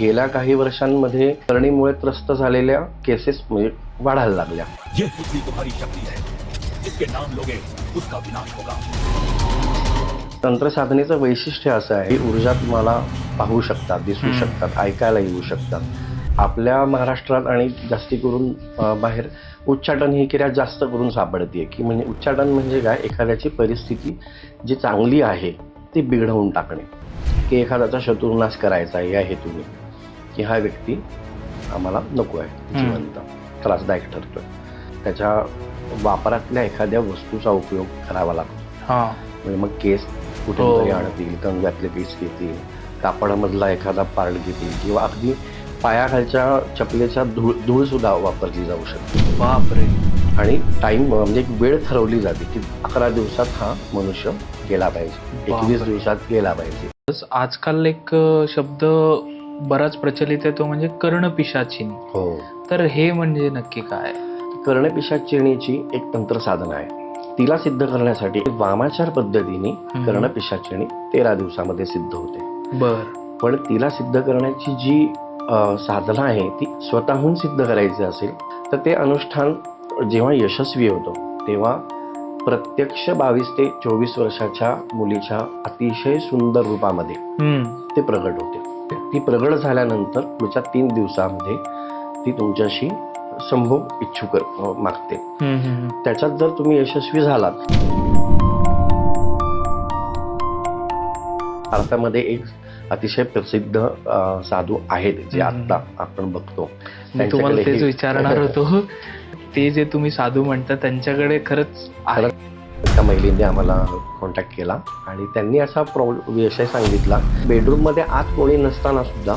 गेल्या काही वर्षांमध्ये करणीमुळे त्रस्त झालेल्या केसेस म्हणजे वाढायला लागल्या. ये बुद्धि तुम्हारी शक्ति है, जिसके नाम लोगे उसका विनाश होगा. तंत्र साधनेचं वैशिष्ट्य असं आहे की ऊर्जा तुम्हाला पाहू शकतात, दिसू शकतात, ऐकायला येऊ शकतात. आपल्या महाराष्ट्रात आणि जास्ती करून बाहेर उच्चाटन ही क्रिया जास्त करून सापडते की म्हणजे उच्चाटन म्हणजे काय, एखाद्याची परिस्थिती जी चांगली आहे ती बिघडवून टाकणे, की एखाद्याचा शत्रुनाश करायचा या हेतूने की हा व्यक्ती आम्हाला नको आहे, जिवंत त्रासदायक ठरतोय, त्याच्या वापरातल्या एखाद्या वस्तूचा उपयोग करावा लागतो. म्हणजे मग केस कुठून तरी आणतील, कंगव्यातले पीस घेतील, कापडामधला एखादा पार्ट घेतील किंवा अगदी पायाखालच्या चपलेच्या धूळ सुद्धा वापरली जाऊ शकते. बापरे. आणि टाइम म्हणजे एक वेळ ठरवली जाते की 11 दिवसात हा मनुष्य गेला पाहिजे, 21 दिवसात गेला पाहिजे. आजकाल एक शब्द बराच प्रचलित आहे, तो म्हणजे कर्णपिशाचिनी. हो. तर हे म्हणजे नक्की काय? कर्णपिशाचिनीची एक तंत्र साधना आहे. तिला सिद्ध करण्यासाठी वामाचार पद्धतीने कर्णपिशाचिनी 13 दिवसामध्ये सिद्ध होते. बर. पण तिला सिद्ध करण्याची जी साधना आहे ती स्वतःहून सिद्ध करायची असेल तर ते अनुष्ठान जेव्हा यशस्वी होतं तेव्हा प्रत्यक्ष 22 ते 24 वर्षाच्या मुलीच्या अतिशय सुंदर रूपामध्ये ते प्रगट होते. ती प्रगट झाल्यानंतर पुढच्या 3 दिवसामध्ये ती तुमच्याशी संभोग इच्छुक मागते. त्याच्यात जर तुम्ही यशस्वी झालात, भारतामध्ये एक अतिशय प्रसिद्ध साधू आहेत जे आता आपण बघतो. मी तुम्हाला तेच विचारणार होतो, ते जे तुम्ही साधू म्हणता त्यांच्याकडे खरंच त्या महिलेने आम्हाला कॉन्टॅक्ट केला आणि त्यांनी असा विषय सांगितला, बेडरूम मध्ये आत कोणी नसताना सुद्धा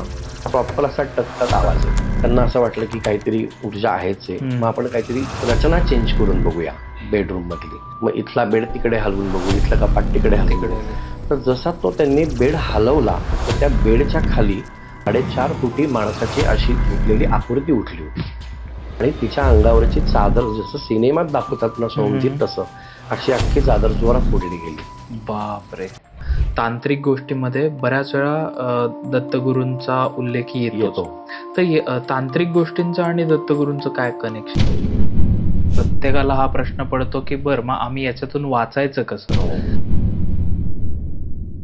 प्रॉपर असा टकटक आवाज आहे. त्यांना असं वाटलं की काहीतरी ऊर्जा आहेच आहे, मग आपण काहीतरी रचना चेंज करून बघूया बेडरूम मधली. मग इथला बेड तिकडे हलवून बघू, इथलं कपाट तिकडे हलवून. तर जसा तो त्यांनी बेड हलवला तर त्या बेडच्या खाली 4.5 फुटी माणसाची अशी झोपलेली आकृती उठली होती आणि तिच्या अंगावरची चादर जसं सिनेमात दाखवतात ना सोमजीत, तसं अशी अख्खी चादर जोरात फोडली गेली. बापरे. तांत्रिक गोष्टीमध्ये बऱ्याच वेळा दत्तगुरूंचा उल्लेख येतो. तर तांत्रिक गोष्टींचं आणि दत्तगुरूंचं काय कनेक्शन? प्रत्येकाला हा प्रश्न पडतो की बरं, मग आम्ही याच्यातून वाचायचं कसं?